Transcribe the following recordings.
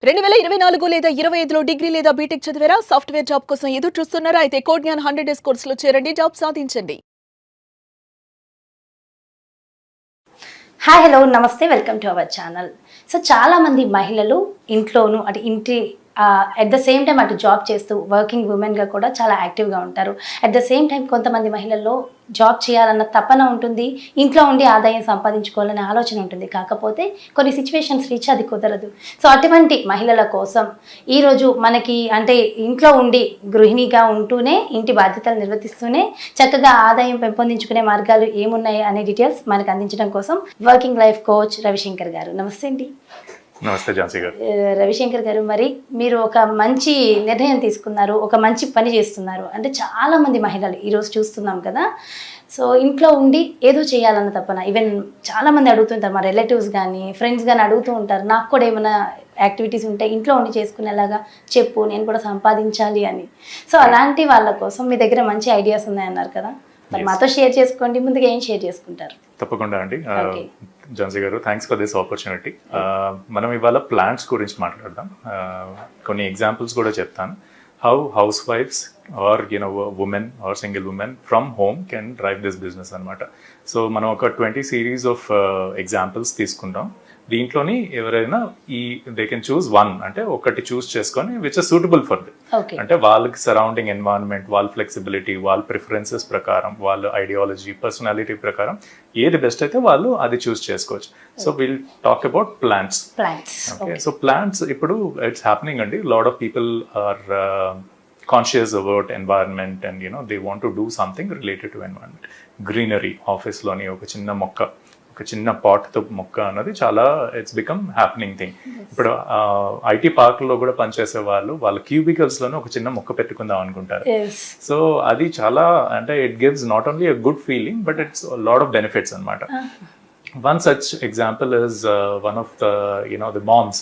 2024 లేదా 25లో డిగ్రీ లేదా బీటెక్ చదివారా? సాఫ్ట్‌వేర్ జాబ్ కోసం ఎదురు చూస్తున్నారా? అయితే కోడ్ జ్ఞాన్ 100 డేస్ కోర్సులో చేరండి, జాబ్ సాధించండి. హాయ్ హలో నమస్తే, welcome to our channel. So చాలామంది మహిళలు ఇంట్లోనూ అటు ఇంటి అట్ ద సేమ్ టైం అటు జాబ్ చేస్తూ వర్కింగ్ ఉమెన్గా కూడా చాలా యాక్టివ్గా ఉంటారు. అట్ ద సేమ్ టైం కొంతమంది మహిళల్లో జాబ్ చేయాలన్న తపన ఉంటుంది, ఇంట్లో ఉండి ఆదాయం సంపాదించుకోవాలనే ఆలోచన ఉంటుంది. కాకపోతే కొన్ని సిచ్యువేషన్స్ రీచ్ అది కుదరదు. సో అటువంటి మహిళల కోసం ఈరోజు మనకి అంటే ఇంట్లో ఉండి గృహిణిగా ఉంటూనే ఇంటి బాధ్యతలు నిర్వర్తిస్తూనే చక్కగా ఆదాయం పెంపొందించుకునే మార్గాలు ఏమున్నాయి అనే డీటెయిల్స్ మనకు అందించడం కోసం వర్కింగ్ లైఫ్ కోచ్ రవిశంకర్ గారు. నమస్తే అండి. నమస్తే ఝాన్సీ గారు. రవిశంకర్ గారు, మరి మీరు ఒక మంచి నిర్ణయం తీసుకున్నారు, ఒక మంచి పని చేస్తున్నారు. అంటే చాలామంది మహిళలు ఈరోజు చూస్తున్నాం కదా, సో ఇంట్లో ఉండి ఏదో చేయాలన్న తప్పన ఈవెన్ చాలామంది అడుగుతుంటారు, మా రిలేటివ్స్ కానీ ఫ్రెండ్స్ కానీ అడుగుతూ ఉంటారు, నాకు కూడా ఏమైనా యాక్టివిటీస్ ఉంటే ఇంట్లో ఉండి చేసుకునేలాగా చెప్పు, నేను కూడా సంపాదించాలి అని. సో అలాంటి వాళ్ళ కోసం మీ దగ్గర మంచి ఐడియాస్ ఉన్నాయన్నారు కదా, మరి మాతో షేర్ చేసుకోండి. ముందుగా ఏం షేర్ చేసుకుంటారు? తప్పకుండా అండి. ఝాన్సీ గారు, థ్యాంక్స్ ఫర్ దిస్ ఆపర్చునిటీ. మనం ఇవాళ ప్లాంట్స్ గురించి మాట్లాడదాం. కొన్ని ఎగ్జాంపుల్స్ కూడా చెప్తాను. How house wives or women or single women from home can drive this business అనమాట. సో మనం ఒక 20 సిరీస్ ఆఫ్ ఎగ్జాంపుల్స్ తీసుకుంటాం. దీంట్లోని ఎవరైనా దే కెన్ చూస్ వన్, అంటే ఒకటి చూస్ చేసుకొని which is suitable for the. అంటే వాళ్ళకి సరౌండింగ్ ఎన్వైరన్మెంట్, వాళ్ళ ఫ్లెక్సిబిలిటీ, వాళ్ళ ప్రిఫరెన్సెస్ ప్రకారం, వాళ్ళ ఐడియాలజీ, పర్సనాలిటీ ప్రకారం ఏది బెస్ట్ అయితే వాళ్ళు అది చూస్ చేసుకోవచ్చు. So will talk about plants. Okay, so plants ఇప్పుడు ఇట్స్ హ్యాపెనింగ్ అండి. Lot of people are conscious about environment and they want to do something related to environment. Greenery, ఆఫీస్లోని ఒక చిన్న మొక్క, ఒక చిన్న పాట్తో మొక్క అన్నది చాలా ఇట్స్ బికమ్ హ్యాపెనింగ్ థింగ్. ఇప్పుడు ఐటీ పార్క్లో కూడా పనిచేసే వాళ్ళ క్యూబికల్స్లోనే ఒక చిన్న మొక్క పెట్టుకుందాం అనుకుంటారు. సో అది చాలా, అంటే it gives not only a good feeling but it's lot of benefits అనమాట. One such example is one of the moms.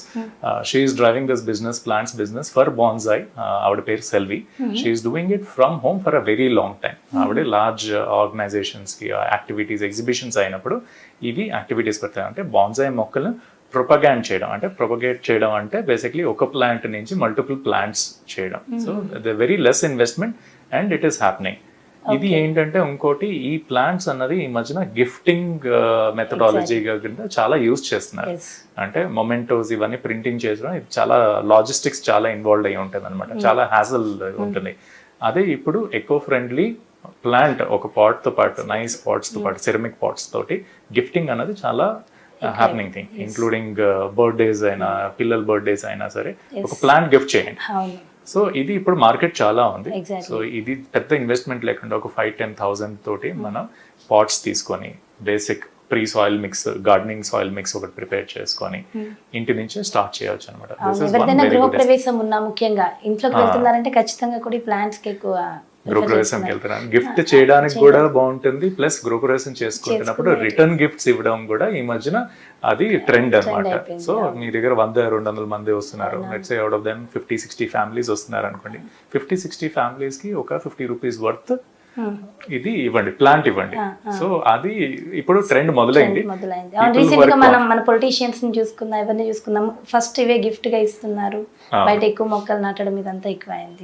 She is driving this business, plants business for bonsai. Avade per Selvi. She is doing it from home for a very long time. Avade large organizations ki activities, exhibitions అయినప్పుడు ఇవి activities పెడతాయి. అంటే bonsai మొక్కలు propagate చేయడం అంటే basically ఒక plant నుంచి multiple plants చేయడం. So the very less investment and it is happening. ఇది ఏంటంటే ఇంకోటి, ఈ ప్లాంట్స్ అన్నది ఈ మధ్యన గిఫ్టింగ్ మెథడాలజీగా కింద చాలా యూజ్ చేస్తున్నారు. అంటే మొమెంటోస్ ఇవన్నీ ప్రింటింగ్ చేయడం, ఇది చాలా లాజిస్టిక్స్ చాలా ఇన్వాల్వ్ అయ్యి ఉంటుంది అనమాట. చాలా హ్యాజల్ ఉంటుంది. అదే ఇప్పుడు ఎకో ఫ్రెండ్లీ ప్లాంట్ ఒక పాట్ తో పాటు, నైస్ పాట్స్ తో పాటు, సెరమిక్ పాట్స్ తోటి గిఫ్టింగ్ అన్నది చాలా హ్యాపెనింగ్ థింగ్. ఇంక్లూడింగ్ బర్త్డేస్ అయినా, పిల్లల బర్త్డేస్ అయినా సరే ఒక ప్లాంట్ గిఫ్ట్ చేయండి. సో ఇది ఇప్పుడు మార్కెట్ చాలా ఉంది. సో ఇది పెద్ద ఇన్వెస్ట్మెంట్ లేకుండా ఒక 5-10,000 తోటి మనం పాట్స్ తీసుకొని basic pre soil mix, gardening soil mix ఒకటి ప్రిపేర్ చేసుకొని ఇంటి నుంచి స్టార్ట్ చేయొచ్చు అనమాట. ఎవరిదైనా గృహప్రవేశం ఉన్నా, ముఖ్యంగా ఇంట్లోకి వెళ్తున్నారంటే ఖచ్చితంగా కూడా ఈ ప్లాంట్స్ కి ఎక్కువ గృహప్రవేశంకి వెళ్తున్నాను, గిఫ్ట్ చేయడానికి కూడా బాగుంటుంది. ప్లస్ గృహప్రవేశం చేసుకుంటున్నప్పుడు రిటర్న్ గిఫ్ట్స్ ఇవ్వడం కూడా ఈ మధ్యన అది ట్రెండ్ అనమాట. సో మీ దగ్గర 100-200 మంది వస్తున్నారు, let's say out of them 50-60 families వస్తున్నారు అనుకోండి. 50-60 ఫ్యామిలీస్ కి ఒక 50 రూపీస్ వర్త్ ఇది ఇవ్వండి, ప్లాంట్ ఇవ్వండి. సో అది ఇప్పుడు ట్రెండ్ మొదలైంది. మన పొలిటీషియన్స్ ని చూసుకున్నా, ఎవరిని చూసుకున్నాం, ఫస్ట్ ఇవే గిఫ్ట్ గా ఇస్తున్నారు. బయట ఎక్కువ మొక్కలు నాటడం ఇదంతా ఎక్కువ అయింది.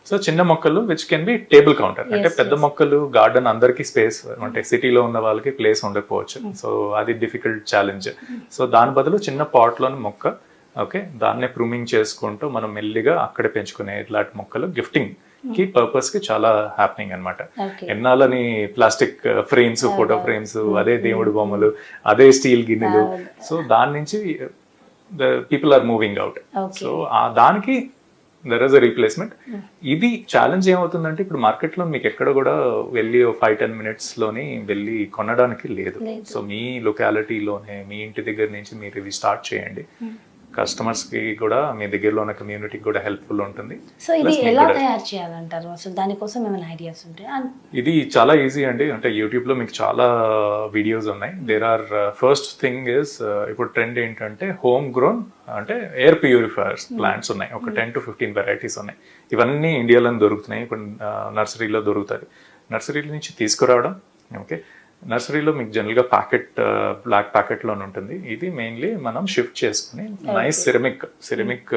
సో చిన్న మొక్కలు which can be table counter, అంటే పెద్ద మొక్కలు గార్డెన్ అందరికి స్పేస్, అంటే సిటీలో ఉన్న వాళ్ళకి ప్లేస్ ఉండకపోవచ్చు. సో అది డిఫికల్ట్ ఛాలెంజ్. సో దాని బదులు చిన్న పాట్ లోని మొక్క, ఓకే, దాన్నే ప్రూమింగ్ చేసుకుంటూ మనం మెల్లిగా అక్కడే పెంచుకునే ఇట్లాంటి మొక్కలు గిఫ్టింగ్ కి పర్పస్ కి చాలా హ్యాపెనింగ్ అనమాట. ఎన్నాలని ప్లాస్టిక్ ఫ్రేమ్స్, ఫోటో ఫ్రేమ్స్, అదే దేవుడి బొమ్మలు, అదే స్టీల్ గిన్నెలు. సో దాని నుంచి people are moving out. So దానికి దర్ ఇస్ అ రీప్లేస్మెంట్. ఇది ఛాలెంజ్ ఏమవుతుందంటే ఇప్పుడు మార్కెట్ లో మీకు ఎక్కడ కూడా వెళ్ళి 5-10 మినిట్స్ లోని వెళ్ళి కొనడానికి లేదు. సో మీ లొకాలిటీలోనే, మీ ఇంటి దగ్గర నుంచి మీరు ఇది స్టార్ట్ చేయండి. కస్టమర్స్ కి కూడా, మీ దగ్గరలో ఉన్న కమ్యూనిటీకి కూడా హెల్ప్ఫుల్ ఉంటుంది. సో ఇది ఎలా తయారు చేయాలంటారు? అసలు దానికోసం ఏమైనా ఐడియాస్ ఉంటాయి? ఇది చాలా ఈజీ అండి. అంటే యూట్యూబ్ లో మీకు చాలా వీడియోస్ ఉన్నాయి. There are first thing is, ఇప్పుడు ట్రెండ్ ఏంటంటే హోమ్ గ్రోన్, అంటే ఎయిర్ ప్యూరిఫైయర్స్ ప్లాంట్స్ ఉన్నాయి. ఒక 10-15 వెరైటీస్ ఉన్నాయి. ఇవన్నీ ఇండియాలో దొరుకుతున్నాయి. ఇప్పుడు నర్సరీలో దొరుకుతాయి. నర్సరీల నుంచి తీసుకురావడం, ఓకే, నర్సరీలో మీకు జనరల్ గా ప్యాకెట్ బ్లాక్ ప్యాకెట్ లోనే ఉంటుంది. ఇది మెయిన్లీ మనం షిఫ్ట్ చేసుకుని నైస్ సిరమిక్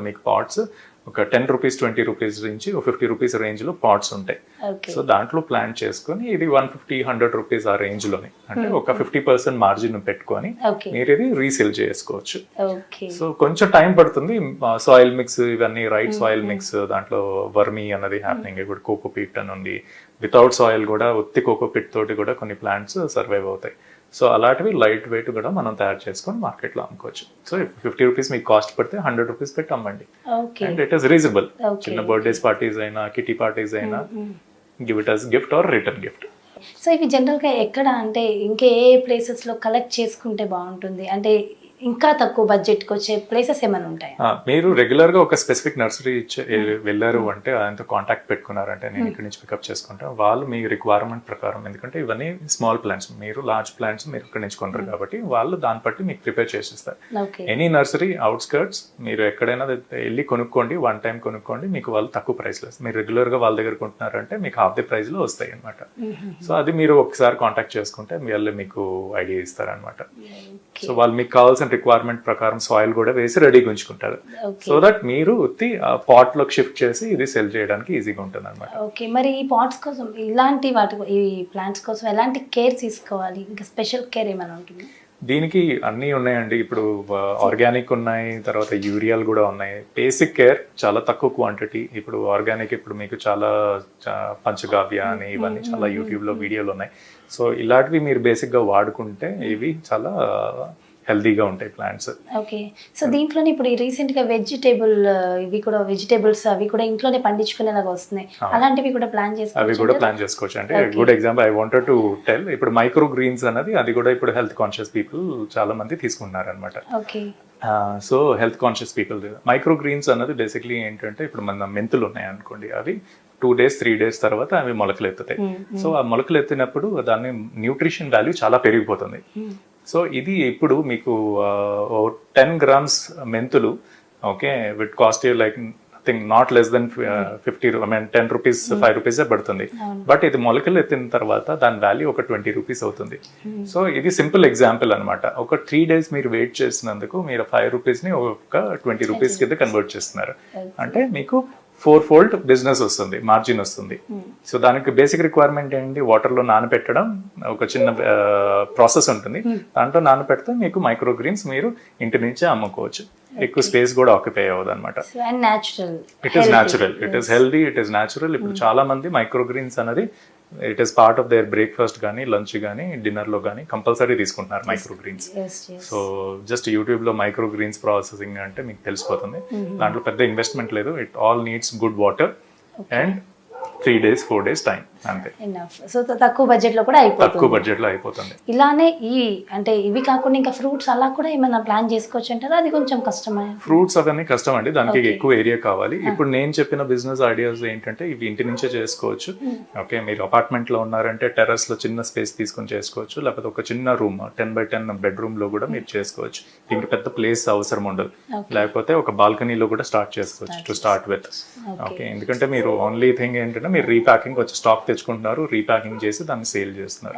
మీకు పాట్స్ ఒక 10 రూపీస్ 20 రూపీస్ నుంచి ఒక 50 రూపీస్ రేంజ్ లో పాట్స్ ఉంటాయి. సో దాంట్లో ప్లాన్ చేసుకొని ఇది 150-100 రూపీస్ ఆ రేంజ్ లోని, అంటే ఒక 50% మార్జిన్ పెట్టుకొని మీరు ఇది రీసేల్ చేసుకోవచ్చు. సో కొంచెం టైం పడుతుంది. సాయిల్ మిక్స్ ఇవన్నీ రైట్ సాయిల్ మిక్స్, దాంట్లో వర్మీ అన్నది హ్యాపెనింగ్. ఇప్పుడు కోకోపీట్ అని ఉంది, వితౌట్ సాయిల్ కూడా ఉత్తి కోకోపీట్ తోటి కూడా కొన్ని ప్లాంట్స్ సర్వైవ్ అవుతాయి. సో అలాంటివి లైట్ వెయిట్ కూడా మనం తయారు చేసుకొని మార్కెట్లో అమ్ముకోవచ్చు. సో 50 రూపీస్ మీకు కాస్ట్ పడితే 100 రూపీస్ పెట్టి అమ్మండి. And it is reasonable. చిన్న బర్త్డేస్ పార్టీస్ అయినా, కిటీ పార్టీస్ అయినా, give it as gift or return gift. So ఇవి జనరల్గా ఎక్కడ అంటే ఇంకా ఏ ప్లేసెస్లో కలెక్ట్ చేసుకుంటే బాగుంటుంది, అంటే ఇంకా తక్కువ బడ్జెట్కి వచ్చే ప్లేసెస్ ఏమైనా ఉంటాయి? మీరు రెగ్యులర్ గా ఒక స్పెసిఫిక్ నర్సరీ వెళ్ళారు అంటే ఆయనతో కాంటాక్ట్ పెట్టుకున్నారంటే నేను ఇక్కడ నుంచి పికప్ చేసుకుంటా, వాళ్ళు మీ రిక్వైర్మెంట్ ప్రకారం, ఎందుకంటే ఇవన్నీ స్మాల్ ప్లాంట్స్, మీరు లార్జ్ ప్లాంట్స్ మీరు ఇక్కడ నుంచి కొంటారు కాబట్టి వాళ్ళు దాన్ని బట్టి మీకు ప్రిపేర్ చేసిస్తారు. ఎనీ నర్సరీ అవుట్స్కర్ట్స్ మీరు ఎక్కడైనా వెళ్ళి కొనుక్కోండి, వన్ టైం కొనుక్కోండి, మీకు వాళ్ళు తక్కువ ప్రైస్ లో, మీరు రెగ్యులర్ గా వాళ్ళ దగ్గర కొంటున్నారంటే మీకు హాఫ్ ది ప్రైస్ లో వస్తాయి అనమాట. సో అది మీరు ఒకసారి కాంటాక్ట్ చేసుకుంటే వాళ్ళు మీకు ఐడియా ఇస్తారనమాట. సో వాళ్ళు మీకు కావాల్సిన రిక్వైర్మెంట్ ప్రకారం సాయిల్ కూడా వేసి రెడీగా ఉంచుకుంటారు. సో దట్ మీరు పాట్ లోకి షిఫ్ట్ చేసి ఇది సెల్ చేయడానికి ఈజీగా ఉంటుంది అనమాట. ఓకే, మరి ఈ పాట్స్ కోసం ఇలాంటి ఈ ప్లాంట్స్ కోసం ఎలాంటి కేర్ తీసుకోవాలి? ఇంకా స్పెషల్ కేర్ ఏమైనా ఉంటుంది? దీనికి అన్నీ ఉన్నాయండి. ఇప్పుడు ఆర్గానిక్ ఉన్నాయి, తర్వాత యూరియాలు కూడా ఉన్నాయి. బేసిక్ కేర్ చాలా తక్కువ క్వాంటిటీ. ఇప్పుడు ఆర్గానిక్ ఇప్పుడు మీకు చాలా పంచగావ్య అని ఇవన్నీ చాలా యూట్యూబ్లో వీడియోలు ఉన్నాయి. సో ఇలాంటివి మీరు బేసిక్గా వాడుకుంటే ఇవి చాలా హెల్దీగా ఉంటాయి ప్లాంట్స్. ఓకే, సో దీంట్లోనే ఇప్పుడు రీసెంట్గా వెజిటేబుల్స్ అవి కూడా ఇంట్లోనే పండించుకునేలాగా వస్తున్నాయి, అలాంటివి కూడా ప్లాన్ చేసుకోవచ్చు. అవి కూడా ప్లాన్ చేసుకోవచ్చు. అంటే good example I wanted to tell, ఇప్పుడు మైక్రో గ్రీన్స్ అన్నది అది కూడా ఇప్పుడు హెల్త్ కాన్షియస్ పీపుల్ చాలా మంది తీసుకుంటున్నారు అనమాట. Okay, so health conscious people micro greens అన్నది బేసిక్లీ ఏంటంటే, ఇప్పుడు మన మెంతులు ఉన్నాయి అనుకోండి, అవి 2 days 3 days తర్వాత అవి మొలకలు ఎత్తుతాయి. సో ఆ మొలకలు ఎత్తినప్పుడు దాని న్యూట్రిషన్ వాల్యూ చాలా పెరిగిపోతుంది. సో ఇది ఇప్పుడు మీకు 10 grams మెంతులు, okay, with cost like nothing, not less than 50, I mean 10 rupees 5 రూపీసే పడుతుంది. బట్ ఇది మొలకలు ఎత్తిన తర్వాత దాని వాల్యూ ఒక 20 రూపీస్ అవుతుంది. సో ఇది సింపుల్ ఎగ్జాంపుల్ అనమాట. ఒక 3 days మీరు వెయిట్ చేసినందుకు మీరు 5 రూపీస్ని ఒక 20 రూపీస్ కింద కన్వర్ట్ చేస్తున్నారు. అంటే మీకు 4-fold బిజినెస్ వస్తుంది, మార్జిన్ వస్తుంది. సో దానికి బేసిక్ రిక్వైర్మెంట్ ఏంటి, వాటర్లో నానబెట్టడం, ఒక చిన్న ప్రాసెస్ ఉంటుంది, దాంట్లో నానబెడితే మీకు మైక్రో గ్రీన్స్ మీరు ఇంటి నుంచే అమ్ముకోవచ్చు. ఎక్కువ స్పేస్ కూడా ఆక్యుపై అవ్వదు అనమాట. It is natural, it is healthy, it is natural. ఇప్పుడు చాలా మంది మైక్రో గ్రీన్స్ అనేది it is part of their breakfast కానీ, లంచ్ కానీ, డిన్నర్ లో కానీ కంపల్సరీ తీసుకుంటున్నారు micro greens. So just YouTube లో మైక్రో గ్రీన్స్ ప్రాసెసింగ్ అంటే మీకు తెలిసిపోతుంది. దాంట్లో పెద్ద ఇన్వెస్ట్మెంట్ లేదు. It all needs good water and 3 days 4 days time, అంతే. సో తక్కువ బడ్జెట్ లో కూడా అయిపోతుంది. తక్కువ బడ్జెట్ లో అయిపోతుంది. ఇలానే అంటే ఇవి కాకుండా ఇంకా ఫ్రూట్స్ అలా కూడా ఏమైనా ప్లాన్ చేసుకోవచ్చు అంటారా? అది కొంచెం కష్టమే. ఫ్రూట్స్ అవన్నీ కష్టం అండి, దానికి ఎక్కువ ఏరియా కావాలి. ఇప్పుడు నేను చెప్పిన బిజినెస్ ఐడియాస్ ఏంటంటే ఇవి ఇంటి నుంచే చేసుకోవచ్చు. ఓకే, మీరు అపార్ట్మెంట్ లో ఉన్నారంటే టెర్రస్ లో చిన్న స్పేస్ తీసుకొని చేసుకోవచ్చు, లేకపోతే ఒక చిన్న రూమ్ 10x10 బెడ్రూమ్ లో కూడా మీరు చేసుకోవచ్చు. దీనికి పెద్ద ప్లేస్ అవసరం ఉండదు. లేకపోతే ఒక బాల్కనీలో కూడా స్టార్ట్ చేసుకోవచ్చు టు స్టార్ట్ విత్. ఓకే, ఎందుకంటే మీరు ఓన్లీ థింగ్ ఏంటంటే మీరు రీప్యాకింగ్ వచ్చి స్టాక్ తెచ్చుకుంటున్నారు, రీప్యాకింగ్ చేసి దాన్ని సేల్ చేస్తున్నారు.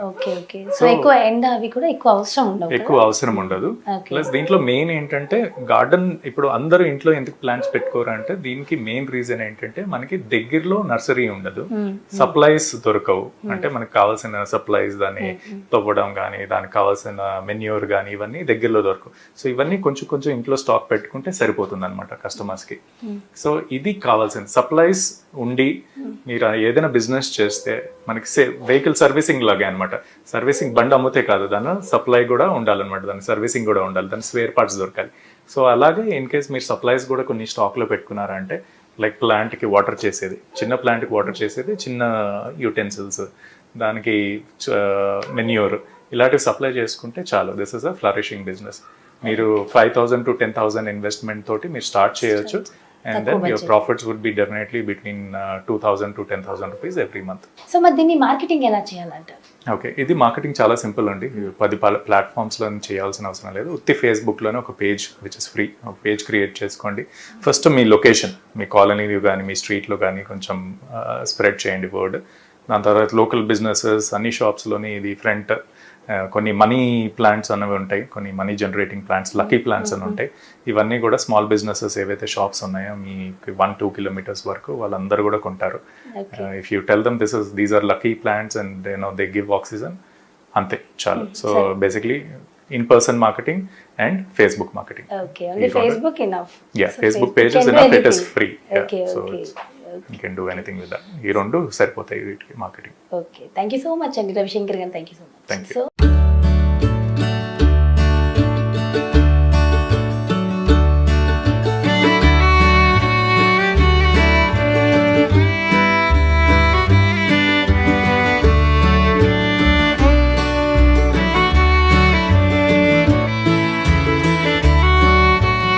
సో ఎక్కువ ఎండ అవి కూడా ఎక్కువ అవసరం ఉండదు. ప్లస్ దీంట్లో మెయిన్ ఏంటంటే గార్డెన్, ఇప్పుడు అందరూ ఇంట్లో ఎందుకు ప్లాంట్స్ పెట్టుకోరు అంటే దీనికి మెయిన్ రీజన్ ఏంటంటే మనకి దగ్గరలో నర్సరీ ఉండదు, సప్లైస్ దొరకవు. అంటే మనకు కావాల్సిన సప్లైస్, దాన్ని తవ్వడం కానీ, దానికి కావాల్సిన మెన్యూర్ కానీ ఇవన్నీ దగ్గరలో దొరకవు. సో ఇవన్నీ కొంచెం కొంచెం ఇంట్లో స్టాక్ పెట్టుకుంటే సరిపోతుంది అనమాట కస్టమర్స్ కి. సో ఇది కావాల్సిన సప్లైస్ ఉండి మీరు ఏదైనా బిజినెస్ చేస్తే మనకి వెహికల్ సర్వీసింగ్ లాగే అనమాట. సర్వీసింగ్ బండి అమ్మితే కాదు, దాని సప్లై కూడా ఉండాలన్నమాట, దాని సర్వీసింగ్ కూడా ఉండాలి, దాని స్పేర్ పార్ట్స్ దొరకాలి. సో అలాగే ఇన్ కేస్ మీరు సప్లైస్ కూడా కొన్ని స్టాక్ లో పెట్టుకున్నారంటే, లైక్ ప్లాంట్ కి వాటర్ చేసేది, చిన్న ప్లాంట్ కి వాటర్ చేసేది, చిన్న యూటెన్సిల్స్, దానికి మెన్యూర్, ఇలాంటివి సప్లై చేసుకుంటే చాలు. This is a flourishing business. మీరు 5,000 to 10,000 ఇన్వెస్ట్మెంట్ తోటి మీరు స్టార్ట్ చేయొచ్చు. And then your profits would be definitely between 2,000 to 10,000 rupees every month. So మరి దీన్ని మార్కెటింగ్ ఎలా చేయాలంట? ఓకే, ఇది మార్కెటింగ్ చాలా సింపుల్ అండి. 10 ప్లాట్ఫామ్స్లో చేయాల్సిన అవసరం లేదు. ఉత్తి ఫేస్బుక్లోనే ఒక పేజ్ విచ్ ఇస్ ఫ్రీ, ఒక పేజ్ క్రియేట్ చేసుకోండి. ఫస్ట్ మీ లొకేషన్, మీ కాలనీలో కానీ మీ స్ట్రీట్లో కానీ కొంచెం స్ప్రెడ్ చేయండి వర్డ్. దాని తర్వాత లోకల్ బిజినెసెస్ అన్ని షాప్స్లోని ఇది ఫ్రంట్ కొన్ని మనీ ప్లాంట్స్ అనేవి ఉంటాయి, కొన్ని money generating plants, lucky plants అని ఉంటాయి. ఇవన్నీ కూడా స్మాల్ బిజినెసెస్ ఏవైతే షాప్స్ ఉన్నాయో మీకు 1-2 కిలోమీటర్స్ వరకు వాళ్ళందరూ కూడా కొంటారు. If you tell them these are lucky plants and they give oxygen, అంతే చాలు. So basically in-person marketing and Facebook marketing. Okay, only Facebook enough. Yeah, So Facebook page is enough. It is free. Okay, So okay. you can do anything with that. ఈ రెండు సరిపోతాయి వీటికి marketing. Okay, thank you so much అండి రవిశంకర్ గారు, thank you so much. Thank you. So